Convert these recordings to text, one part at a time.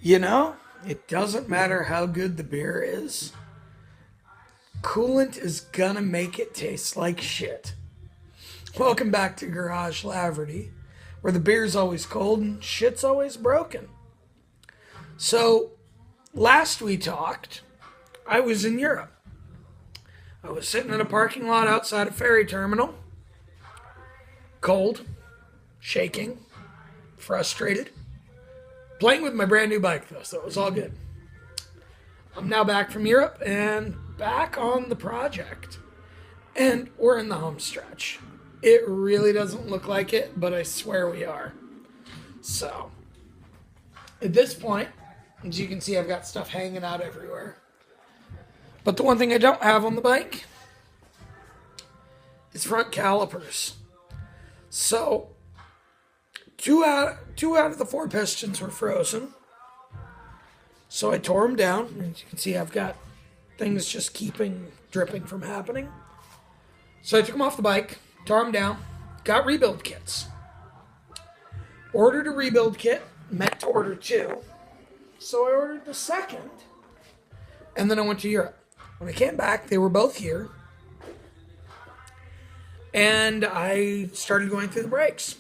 You know, it doesn't matter how good the beer is. Coolant is gonna make it taste like shit. Welcome back to garageLaverty, where the beer's always cold and shit's always broken. So, last we talked, I was in Europe. I was sitting in a parking lot outside a ferry terminal. Cold, shaking, frustrated. Playing with my brand new bike though, so it was all good. I'm now back from Europe and back on the project. And we're in the home stretch. It really doesn't look like it, but I swear we are. So, at this point, as you can see, I've got stuff hanging out everywhere. But the one thing I don't have on the bike is front calipers. So, two out of the 4 pistons were frozen. So I tore them down. As you can see, I've got things just dripping from happening. So I took them off the bike, tore them down, got rebuild kits. Ordered a rebuild kit, meant to order 2. So I ordered the second. And then I went to Europe. When I came back, they were both here. And I started going through the brakes.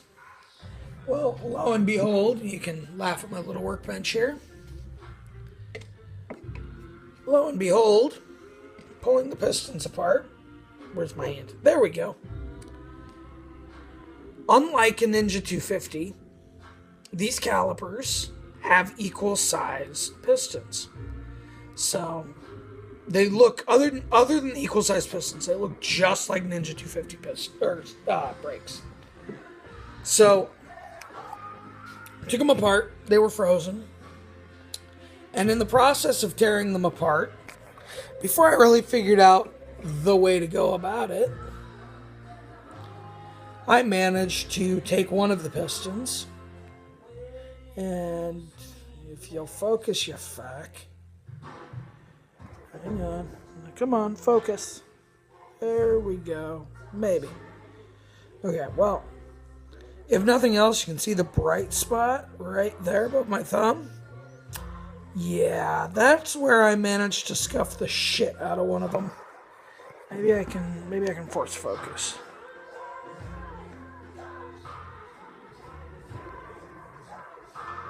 Well, lo and behold, you can laugh at my little workbench here. Lo and behold, pulling the pistons apart. Where's my hand? There we go. Unlike a Ninja 250, these calipers have equal size pistons. So they look, other than the equal size pistons, they look just like Ninja 250 brakes. So took them apart. They were frozen. And in the process of tearing them apart, before I really figured out the way to go about it, I managed to take one of the pistons, and if you'll focus, you fuck. Hang on. Come on, focus. There we go. Maybe. Okay, well, if nothing else, you can see the bright spot right there above my thumb. Yeah, that's where I managed to scuff the shit out of one of them. Maybe I can force focus.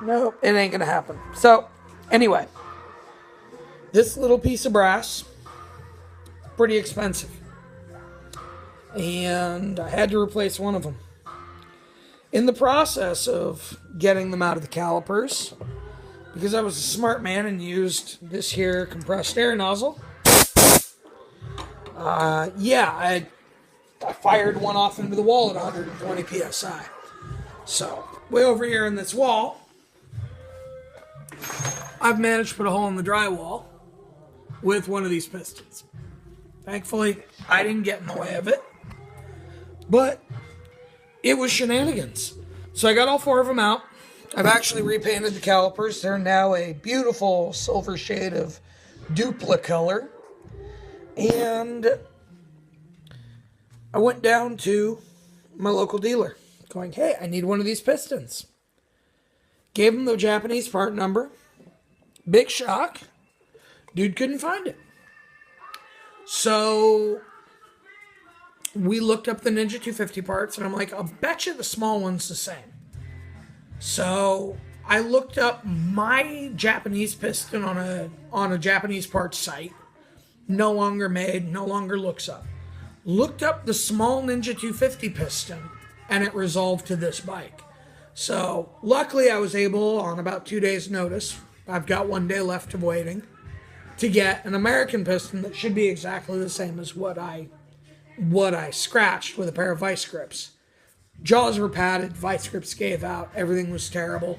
Nope, it ain't gonna happen. So, anyway, this little piece of brass, pretty expensive. And I had to replace one of them. In the process of getting them out of the calipers, because I was a smart man and used this here compressed air nozzle, I fired one off into the wall at 120 psi. So, way over here in this wall, I've managed to put a hole in the drywall with one of these pistons. Thankfully, I didn't get in the way of it, but it was shenanigans. So I got all 4 of them out. I've actually repainted the calipers. They're now a beautiful silver shade of dupla color. And I went down to my local dealer going, hey, I need one of these pistons. Gave him the Japanese part number. Big shock. Dude couldn't find it. So we looked up the Ninja 250 parts, and I'm like, I'll bet you the small one's the same. So I looked up my Japanese piston on a Japanese parts site. No longer made, no longer looks up. Looked up the small Ninja 250 piston, and it resolved to this bike. So luckily I was able, on about 2 days' notice, I've got 1 day left of waiting, to get an American piston that should be exactly the same as what I scratched with a pair of vice grips. Jaws were padded, vice grips gave out, everything was terrible.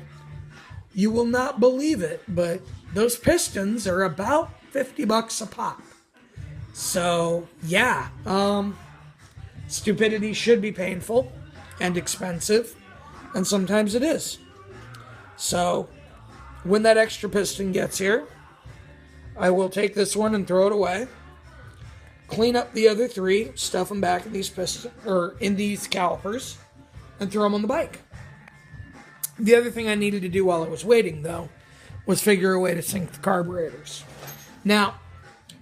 You will not believe it, but those pistons are about $50 a pop. So, yeah, stupidity should be painful and expensive, and sometimes it is. So, when that extra piston gets here, I will take this one and throw it away. Clean up the other 3, stuff them back in these in these calipers, and throw them on the bike. The other thing I needed to do while I was waiting, though, was figure a way to sync the carburetors. Now,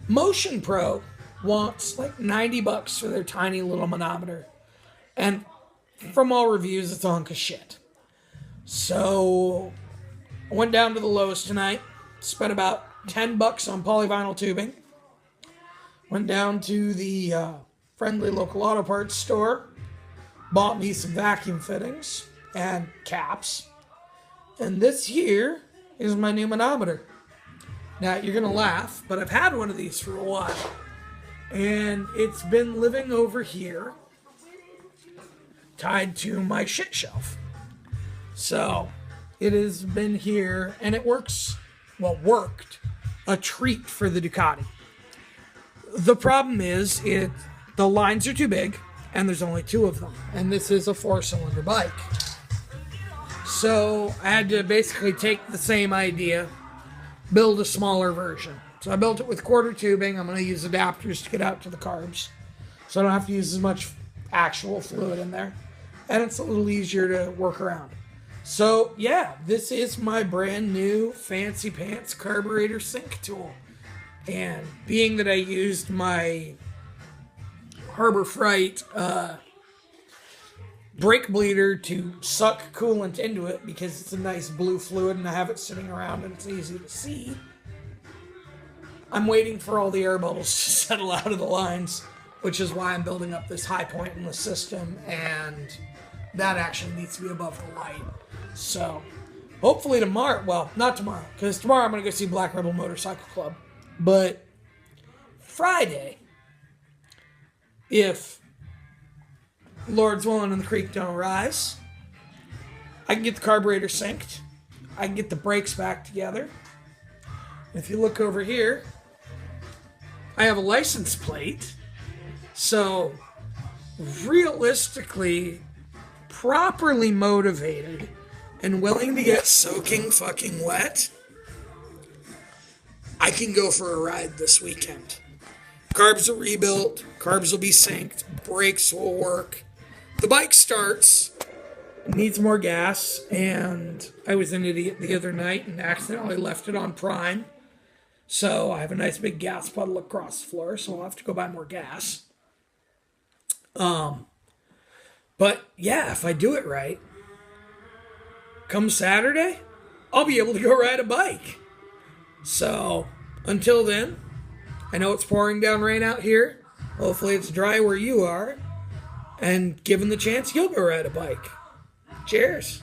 Motion Pro wants like $90 for their tiny little manometer. And from all reviews, it's a hunk of shit. So I went down to the Lowe's tonight, spent about $10 on polyvinyl tubing. Went down to the friendly local auto parts store, bought me some vacuum fittings and caps. And this here is my new manometer. Now, you're going to laugh, but I've had one of these for a while. And it's been living over here, tied to my shit shelf. So, it has been here, and it worked a treat for the Ducati. The problem is, the lines are too big, and there's only 2 of them. And this is a 4-cylinder bike. So, I had to basically take the same idea, build a smaller version. So I built it with quarter tubing. I'm going to use adapters to get out to the carbs, so I don't have to use as much actual fluid in there. And it's a little easier to work around. So yeah, this is my brand new fancy pants carburetor sync tool. And being that I used my Harbor Freight brake bleeder to suck coolant into it, because it's a nice blue fluid and I have it sitting around and it's easy to see, I'm waiting for all the air bubbles to settle out of the lines, which is why I'm building up this high point in the system, and that actually needs to be above the light. So hopefully tomorrow, well, not tomorrow, because tomorrow I'm going to go see Black Rebel Motorcycle Club, but Friday, if Lord's willing and the creek don't rise, I can get the carburetor synced, I can get the brakes back together. If you look over here, I have a license plate, so realistically, properly motivated and willing to get soaking fucking wet, I can go for a ride this weekend. Carbs are rebuilt, carbs will be synced, brakes will work. The bike starts, needs more gas, and I was an idiot the other night and accidentally left it on prime. So I have a nice big gas puddle across the floor, so I'll have to go buy more gas. But yeah, if I do it right, come Saturday, I'll be able to go ride a bike. So until then, I know it's pouring down rain out here. Hopefully it's dry where you are. And given the chance, you'll go ride a bike. Cheers.